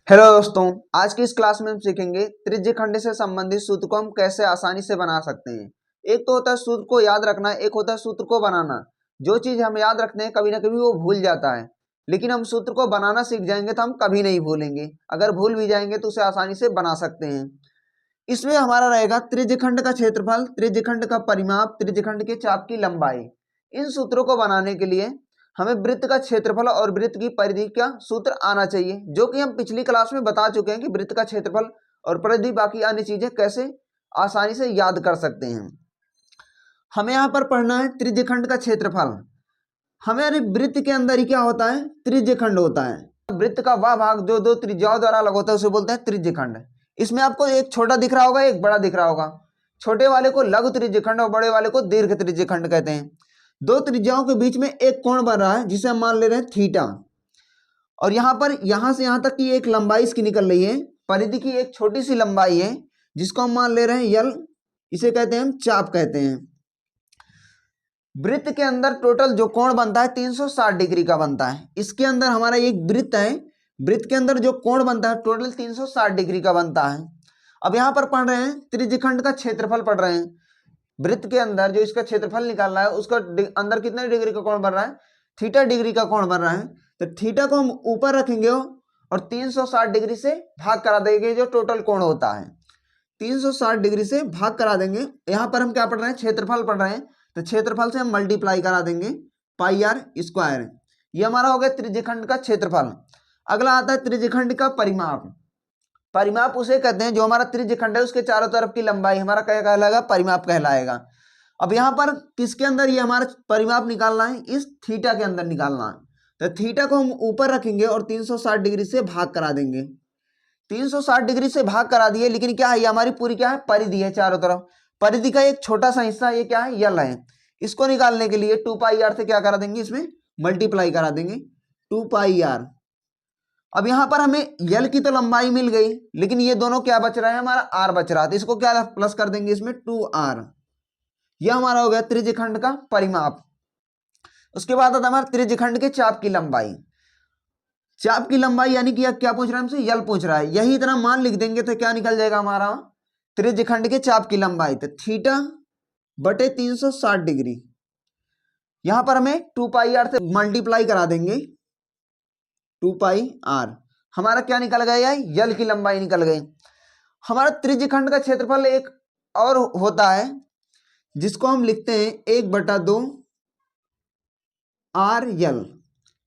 Hello दोस्तों, आज की इस क्लास में हम सीखेंगे त्रिज्यखंड से संबंधित सूत्र को हम कैसे आसानी से बना सकते हैं। एक तो होता है सूत्र को याद रखना, एक होता है सूत्र को बनाना। जो चीज हम याद रखते हैं कभी ना कभी वो भूल जाता है, लेकिन हम सूत्र को बनाना सीख जाएंगे तो हम कभी नहीं भूलेंगे। अगर भूल भी जाएंगे तो उसे आसानी से बना सकते हैं। इसमें हमारा रहेगा त्रिज्यखंड का क्षेत्रफल, त्रिज्यखंड का परिमाप, त्रिज्यखंड के चाप की लंबाई। इन सूत्रों को बनाने के लिए हमें वृत्त का क्षेत्रफल और वृत्त की परिधि का सूत्र आना चाहिए, जो कि हम पिछली क्लास में बता चुके हैं कि वृत्त का क्षेत्रफल और परिधि बाकी अन्य चीजें कैसे आसानी से याद कर सकते हैं। हमें यहाँ पर पढ़ना है त्रिज्यखंड का क्षेत्रफल। हमारे वृत्त के अंदर ही क्या होता है? त्रिज्यखंड होता है। वृत्त का वह भाग जो दो त्रिज्याओं द्वारा अलग होता है उसे बोलते हैं त्रिज्यखंड। इसमें आपको एक छोटा दिख रहा होगा, एक बड़ा दिख रहा होगा। छोटे वाले को लघु त्रिज्यखंड और बड़े वाले को दीर्घ त्रिज्यखंड कहते हैं। दो त्रिज्याओं के बीच में एक कोण बन रहा है जिसे हम मान ले रहे हैं थीटा, और यहां पर यहां से यहां तक की एक लंबाई इसकी निकल रही है। परिधि की एक छोटी सी लंबाई है जिसको हम मान ले रहे हैं यल, इसे कहते हैं हम चाप कहते हैं। वृत्त के अंदर टोटल जो कोण बनता है 360 डिग्री का बनता है। इसके अंदर हमारा एक वृत्त है, वृत्त के अंदर जो कोण बनता है टोटल 360 डिग्री का बनता है। अब यहां पर पढ़ रहे हैं त्रिज्यखंड का क्षेत्रफल पढ़ रहे हैं। वृत्त के अंदर जो इसका क्षेत्रफल निकालना है उसका अंदर कितने डिग्री का कोण बन रहा है? थीटा डिग्री का कोण बन रहा है। तो थीटा को हम ऊपर रखेंगे और 360 डिग्री से भाग करा देंगे जो टोटल कोण होता है। 360 डिग्री से भाग करा देंगे। यहां पर हम क्या पढ़ रहे हैं? क्षेत्रफल पढ़ रहे हैं, तो क्षेत्रफल से हम मल्टीप्लाई करा देंगे पाई आर स्क्वायर। ये हमारा हो गया त्रिज्यखंड का क्षेत्रफल। अगला आता है त्रिज्यखंड का परिमाप। परिमाप उसे कहते हैं जो हमारा त्रिज्यखंड है उसके चारों तरफ की लंबाई हमारा क्या कहलाएगा? परिमाप कहलाएगा। अब यहाँ पर किसके अंदर ये हमारा परिमाप निकालना है? इस थीटा के अंदर निकालना है। तो थीटा को हम ऊपर रखेंगे और 360 डिग्री से भाग करा देंगे। 360 डिग्री से भाग करा दिए, लेकिन क्या है? ये हमारी पूरी क्या है? परिधि है चारों तरफ। परिधि का एक छोटा सा हिस्सा ये क्या है? यल है। इसको निकालने के लिए 2 पाई आर से क्या करा देंगे? इसमें मल्टीप्लाई करा देंगे 2 पाई आर। अब यहां पर हमें यल की तो लंबाई मिल गई, लेकिन ये दोनों क्या बच रहा है? हमारा आर बच रहा है, तो इसको क्या प्लस कर देंगे इसमें 2r। यह हमारा हो गया त्रिज्यखंड का परिमाप। उसके बाद आता हमारा त्रिज्यखंड के चाप की लंबाई। चाप की लंबाई यानी कि क्या पूछ रहा है हमसे? यल पूछ रहा है। यही इतना मान लिख देंगे तो क्या निकल जाएगा हमारा? त्रिज्यखंड के चाप की लंबाई। तो थीटा बटे 360 डिग्री। यहां पर हमें 2 पाई आर से मल्टीप्लाई करा देंगे 2 पाई आर। हमारा क्या निकल गया? यल की लंबाई निकल गई। हमारा त्रिज्यखंड का क्षेत्रफल एक और होता है जिसको हम लिखते हैं 1/2 आर यल।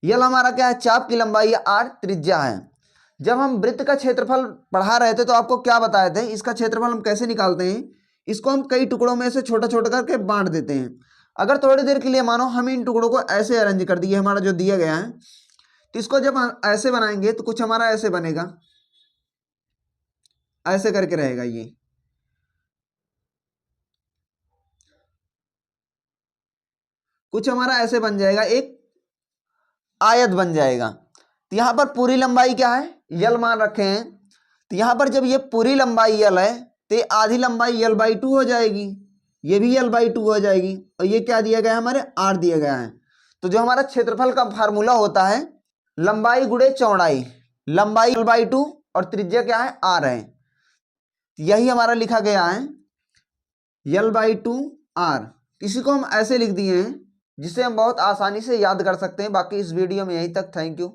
यल हमारा क्या है? चाप की लंबाई है, आर त्रिज्या है। जब हम वृत्त का क्षेत्रफल पढ़ा रहे थे तो आपको क्या बताए थे? इसका क्षेत्रफल हम कैसे निकालते हैं? इसको हम कई टुकड़ों में से छोटा छोटा करके बांट देते हैं। अगर थोड़ी देर के लिए मानो हम इन टुकड़ों को ऐसे अरेंज कर दिए, हमारा जो दिया गया है, तो इसको जब हम ऐसे बनाएंगे तो कुछ हमारा ऐसे बनेगा, ऐसे करके रहेगा। ये कुछ हमारा ऐसे बन जाएगा, एक आयत बन जाएगा। तो यहां पर पूरी लंबाई क्या है? यल मान रखे हैं। तो यहां पर जब ये पूरी लंबाई यल है तो ये आधी लंबाई यल/2 हो जाएगी, ये भी यल/2 हो जाएगी, और ये क्या दिया गया है? हमारे आर दिया गया है। तो जो हमारा क्षेत्रफल का फार्मूला होता है लंबाई गुणे चौड़ाई, लंबाई यल/2 और त्रिज्या क्या है? आर है। यही हमारा लिखा गया है यल/2 आर। इसी को हम ऐसे लिख दिए हैं जिसे हम बहुत आसानी से याद कर सकते हैं। बाकी इस वीडियो में यहीं तक। Thank you.